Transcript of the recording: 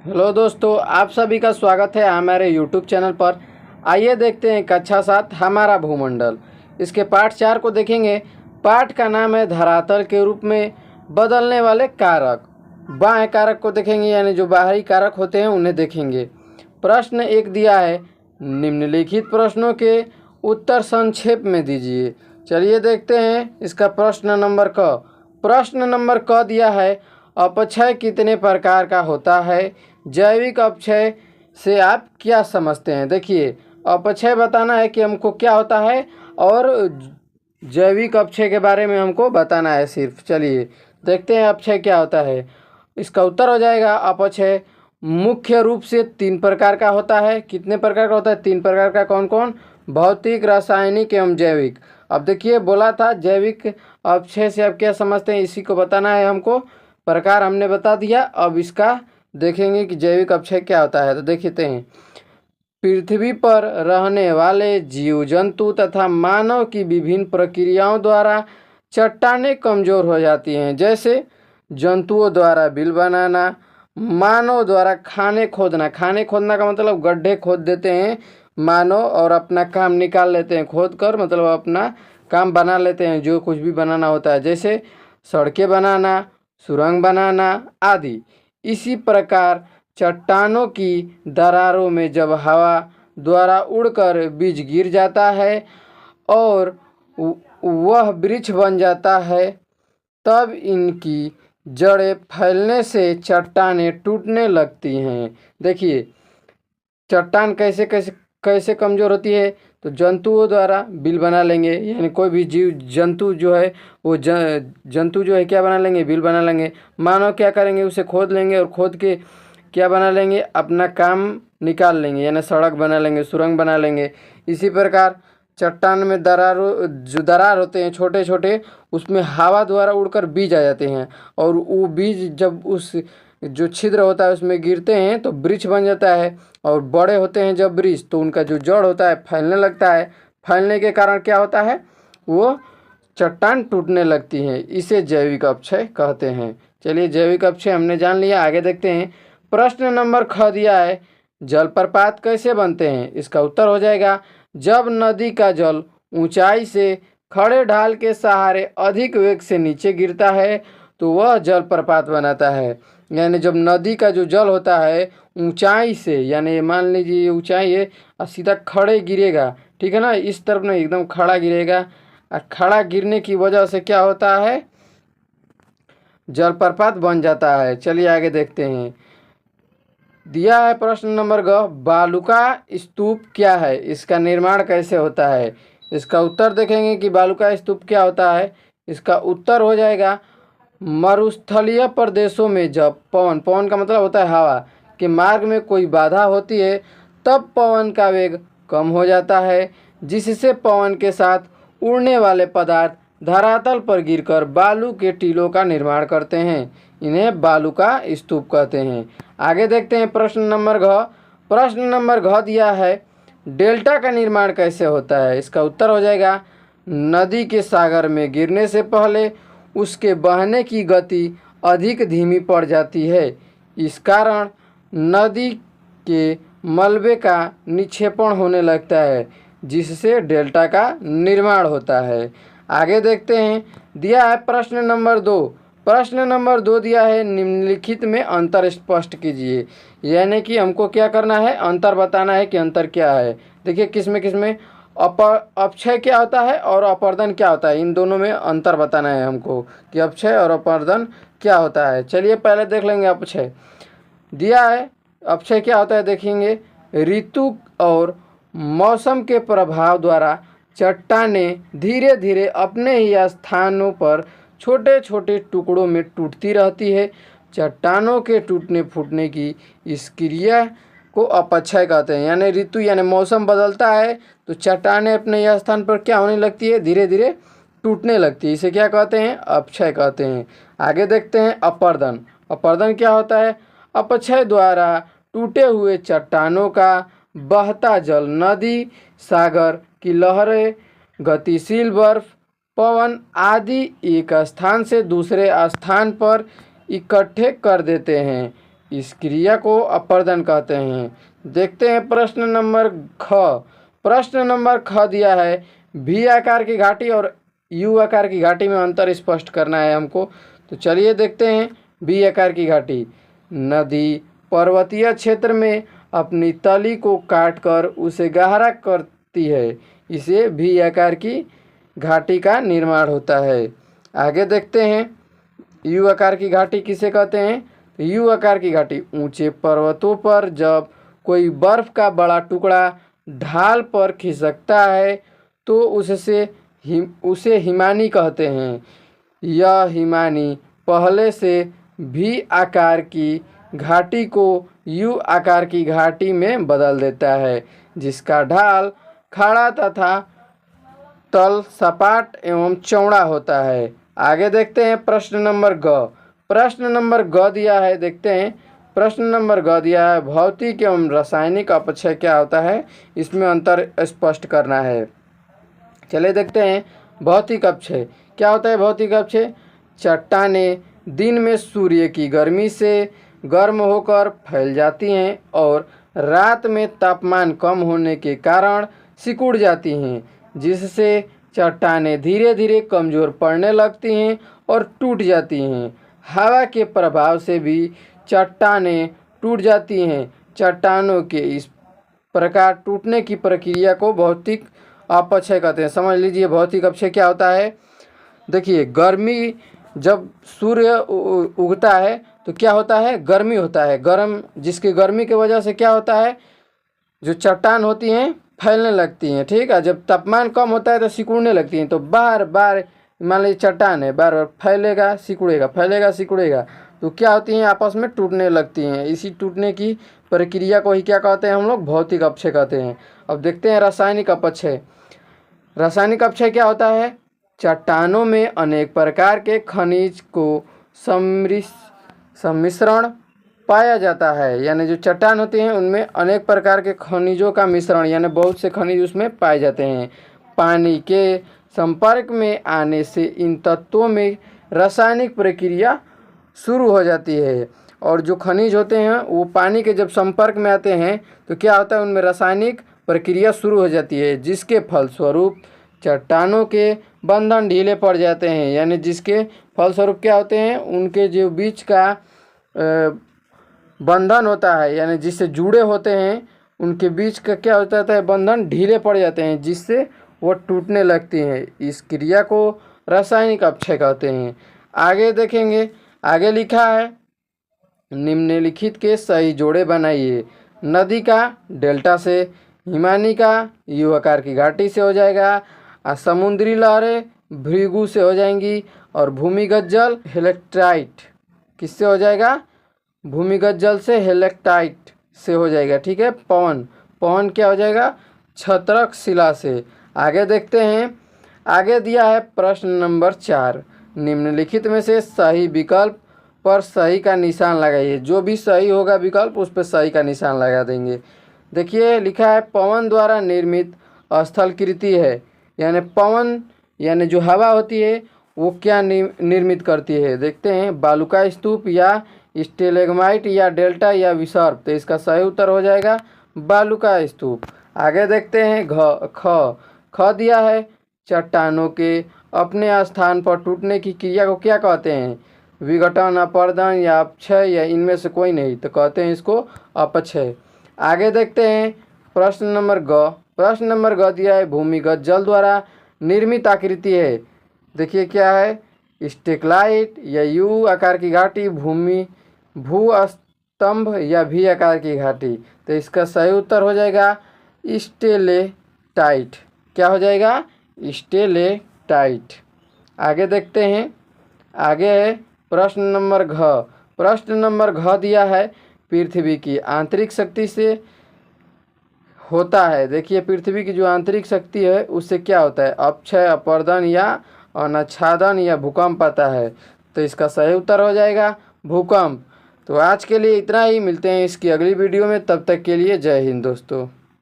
Hello दोस्तों, आप सभी का स्वागत है हमारे यूट्यूब चैनल पर। आइए देखते हैं कक्षा 7 हमारा भूमंडल। इसके पाठ 4 को देखेंगे। पाठ का नाम है धरातल के रूप में बदलने वाले कारक। बाह्य कारक को देखेंगे, यानी जो बाहरी कारक होते हैं उन्हें देखेंगे। प्रश्न 1 दिया है, निम्नलिखित प्रश्नों के उत्तर संक्षेप में दीजिए। चलिए देखते हैं इसका प्रश्न नंबर क। प्रश्न नंबर क दिया है, अपक्षय कितने प्रकार का होता है? जैविक अपक्षय से आप क्या समझते हैं? देखिए, अपक्षय बताना है कि हमको क्या होता है, और जैविक अपक्षय के बारे में हमको बताना है सिर्फ। चलिए देखते हैं अपक्षय क्या होता है। इसका उत्तर हो जाएगा, अपक्षय मुख्य रूप से 3 प्रकार का होता है। कितने प्रकार का होता है? 3 प्रकार का। कौन कौन? भौतिक, रासायनिक एवं जैविक। अब देखिए, बोला था जैविक अपक्षय से आप क्या समझते हैं, इसी को बताना है हमको। प्रकार हमने बता दिया। अब इसका देखेंगे कि जैविक अपक्षय क्या होता है। तो देखते हैं, पृथ्वी पर रहने वाले जीव जंतु तथा मानव की विभिन्न प्रक्रियाओं द्वारा चट्टानें कमजोर हो जाती हैं। जैसे जंतुओं द्वारा बिल बनाना, मानव द्वारा खाने खोदना। खाने खोदना का मतलब गड्ढे खोद देते हैं मानव, और अपना काम निकाल लेते हैं खोद कर, मतलब अपना काम बना लेते हैं जो कुछ भी बनाना होता है, जैसे सड़कें बनाना, सुरंग बनाना आदि। इसी प्रकार चट्टानों की दरारों में जब हवा द्वारा उड़कर बीज गिर जाता है और वह वृक्ष बन जाता है, तब इनकी जड़ें फैलने से चट्टानें टूटने लगती हैं। देखिए, चट्टान कैसे कैसे कैसे कमज़ोर होती है? तो जंतुओं द्वारा बिल बना लेंगे, यानी कोई भी जीव जंतु जो है वो जंतु जो है क्या बना लेंगे? बिल बना लेंगे। मानव क्या करेंगे? उसे खोद लेंगे, और खोद के क्या बना लेंगे? अपना काम निकाल लेंगे, यानी सड़क बना लेंगे, सुरंग बना लेंगे। इसी प्रकार चट्टान में जो दरार होते हैं छोटे छोटे, उसमें हवा द्वारा उड़कर बीज आ जाते हैं, और वो बीज जब उस जो छिद्र होता है उसमें गिरते हैं तो वृक्ष बन जाता है, और बड़े होते हैं जब वृक्ष, तो उनका जो जड़ होता है फैलने लगता है। फैलने के कारण क्या होता है? वो चट्टान टूटने लगती है। इसे जैविक अपक्षय कहते हैं। चलिए, जैविक अपक्षय हमने जान लिया। आगे देखते हैं। प्रश्न नंबर ख दिया है, जलप्रपात कैसे बनते हैं? इसका उत्तर हो जाएगा, जब नदी का जल ऊंचाई से खड़े ढाल के सहारे अधिक वेग से नीचे गिरता है तो वह जलप्रपात बनाता है। यानी जब नदी का जो जल होता है ऊंचाई से, यानी मान लीजिए ये ऊंचाई है और सीधा खड़े गिरेगा, ठीक है ना, इस तरफ नहीं, एकदम खड़ा गिरेगा, और खड़ा गिरने की वजह से क्या होता है? जलप्रपात बन जाता है। चलिए आगे देखते हैं। दिया है प्रश्न नंबर ग, बालुका स्तूप क्या है? इसका निर्माण कैसे होता है? इसका उत्तर देखेंगे कि बालुका स्तूप क्या होता है। इसका उत्तर हो जाएगा, मरुस्थलीय प्रदेशों में जब पवन का मतलब होता है हवा के मार्ग में कोई बाधा होती है, तब पवन का वेग कम हो जाता है, जिससे पवन के साथ उड़ने वाले पदार्थ धरातल पर गिरकर बालू के टीलों का निर्माण करते हैं। इन्हें बालुका स्तूप कहते हैं। आगे देखते हैं प्रश्न नंबर घ। प्रश्न नंबर घ दिया है, डेल्टा का निर्माण कैसे होता है? इसका उत्तर हो जाएगा, नदी के सागर में गिरने से पहले उसके बहने की गति अधिक धीमी पड़ जाती है। इस कारण नदी के मलबे का निक्षेपण होने लगता है, जिससे डेल्टा का निर्माण होता है। आगे देखते हैं। दिया है प्रश्न नंबर 2। प्रश्न नंबर 2 दिया है, निम्नलिखित में अंतर स्पष्ट कीजिए। यानी कि हमको क्या करना है? अंतर बताना है कि अंतर क्या है। देखिए, किसमें अपक्षय क्या होता है और अपर्दन क्या होता है, इन दोनों में अंतर बताना है हमको कि अपक्षय और अपर्दन क्या होता है। चलिए पहले देख लेंगे अपक्षय। दिया है अपक्षय क्या होता है, देखेंगे, ऋतु और मौसम के प्रभाव द्वारा चट्टानें धीरे धीरे अपने ही स्थानों पर छोटे छोटे टुकड़ों में टूटती रहती है। चट्टानों के टूटने फूटने की इस क्रिया को अपक्षय कहते हैं। यानी ऋतु यानी मौसम बदलता है तो चट्टानें अपने यह स्थान पर क्या होने लगती है? धीरे धीरे टूटने लगती है। इसे क्या कहते हैं? अपक्षय कहते हैं। आगे देखते हैं अपर्दन। अपर्दन क्या होता है? अपक्षय द्वारा टूटे हुए चट्टानों का बहता जल नदी, सागर की लहरें, गतिशील बर्फ, पवन आदि एक स्थान से दूसरे स्थान पर इकट्ठे कर देते हैं। इस क्रिया को अपर्दन कहते हैं। देखते हैं प्रश्न नंबर ख। प्रश्न नंबर ख दिया है भी आकार की घाटी और यू आकार की घाटी में अंतर स्पष्ट करना है हमको। तो चलिए देखते हैं भी आकार की घाटी। नदी पर्वतीय क्षेत्र में अपनी तली को काटकर उसे गहरा करती है, इसे भी आकार की घाटी का निर्माण होता है। आगे देखते हैं यू आकार की घाटी किसे कहते हैं। तो यू आकार की घाटी ऊंचे पर्वतों पर जब कोई बर्फ का बड़ा टुकड़ा ढाल पर खिसकता है तो उसे हिमानी कहते हैं। यह हिमानी पहले से भी आकार की घाटी को यू आकार की घाटी में बदल देता है, जिसका ढाल खड़ा तथा तल सपाट एवं चौड़ा होता है। आगे देखते हैं प्रश्न नंबर ग। प्रश्न नंबर ग दिया है, देखते हैं प्रश्न नंबर ग दिया है भौतिक एवं रासायनिक अपक्षय क्या होता है, इसमें अंतर स्पष्ट करना है। चलिए देखते हैं भौतिक अपक्षय क्या होता है। भौतिक अपक्षय चट्टानें दिन में सूर्य की गर्मी से गर्म होकर फैल जाती हैं और रात में तापमान कम होने के कारण सिकुड़ जाती हैं, जिससे चट्टानें धीरे धीरे कमज़ोर पड़ने लगती हैं और टूट जाती हैं। हवा के प्रभाव से भी चट्टानें टूट जाती हैं। चट्टानों के इस प्रकार टूटने की प्रक्रिया को भौतिक अपक्षय कहते हैं। समझ लीजिए भौतिक अपक्षय क्या होता है। देखिए गर्मी जब सूर्य उगता है तो क्या होता है, गर्मी होता है। गर्म जिसकी गर्मी की वजह से क्या होता है, जो चट्टान होती हैं फैलने लगती हैं। ठीक है, जब तापमान कम होता है तो सिकुड़ने लगती हैं। तो बार बार मान लीजिए चट्टान है, बार बार फैलेगा सिकुड़ेगा, फैलेगा सिकुड़ेगा, तो क्या होती हैं आपस में टूटने लगती हैं। इसी टूटने की प्रक्रिया को ही क्या कहते हैं हम लोग, भौतिक अपक्षय कहते हैं। अब देखते हैं रासायनिक अपक्षय। रासायनिक अपक्षय क्या होता है, चट्टानों में अनेक प्रकार के खनिज को सम्मिश्रण पाया जाता है। यानी जो चट्टान होते हैं उनमें अनेक प्रकार के खनिजों का मिश्रण, यानी बहुत से खनिज उसमें पाए जाते हैं। पानी के संपर्क में आने से इन तत्वों में रासायनिक प्रक्रिया शुरू हो जाती है। और जो खनिज होते हैं वो पानी के जब संपर्क में आते हैं तो क्या होता है, उनमें रासायनिक प्रक्रिया शुरू हो जाती है, जिसके फलस्वरूप चट्टानों के बंधन ढीले पड़ जाते हैं। यानी जिसके फलस्वरूप क्या होते हैं, उनके जो बीच का बंधन होता है, यानी जिससे जुड़े होते हैं उनके बीच का क्या होता है, बंधन ढीले पड़ जाते हैं, जिससे वो टूटने लगती हैं। इस क्रिया को रासायनिक अपक्षय कहते हैं। आगे देखेंगे, आगे लिखा है निम्नलिखित के सही जोड़े बनाइए। नदी का डेल्टा से, हिमानी का यू आकार की घाटी से हो जाएगा, समुद्री लहरें भृगु से हो जाएंगी, और भूमिगत जल हेलेक्ट्राइट किससे हो जाएगा, भूमिगत जल से हेलेक्टाइट से हो जाएगा। ठीक है, पवन क्या हो जाएगा, छत्रक शिला से। आगे देखते हैं, आगे दिया है प्रश्न नंबर 4। निम्नलिखित में से सही विकल्प पर सही का निशान लगाइए। जो भी सही होगा विकल्प उस पर सही का निशान लगा देंगे। देखिए लिखा है पवन द्वारा निर्मित स्थलकृति है। यानी पवन यानी जो हवा होती है वो क्या निर्मित करती है। देखते हैं बालुका स्तूप या स्टेलेग्माइट या डेल्टा या विसर्प। तो इसका सही उत्तर हो जाएगा बालुका स्तूप। आगे देखते हैं ख दिया है चट्टानों के अपने स्थान पर टूटने की क्रिया को क्या कहते हैं, विघटन, अपर्दन या अपक्षय या इनमें से कोई नहीं, तो कहते हैं इसको अपक्षय। आगे देखते हैं प्रश्न नंबर ग। प्रश्न नंबर ग दिया है भूमिगत जल द्वारा निर्मित आकृति है। देखिए क्या है, स्टेलाक्टाइट या यू आकार की घाटी, भू स्तंभ या भी आकार की घाटी। तो इसका सही उत्तर हो जाएगा स्टेलेक्टाइट। क्या हो जाएगा, स्टेलेक्टाइट। आगे देखते हैं, आगे है प्रश्न नंबर घ। प्रश्न नंबर घ दिया है पृथ्वी की आंतरिक शक्ति से होता है। देखिए पृथ्वी की जो आंतरिक शक्ति है उससे क्या होता है, अपक्षय, अपर्दन या अनाच्छादन या भूकंप आता है। तो इसका सही उत्तर हो जाएगा भूकंप। तो आज के लिए इतना ही, मिलते हैं इसकी अगली वीडियो में, तब तक के लिए जय हिंद दोस्तों।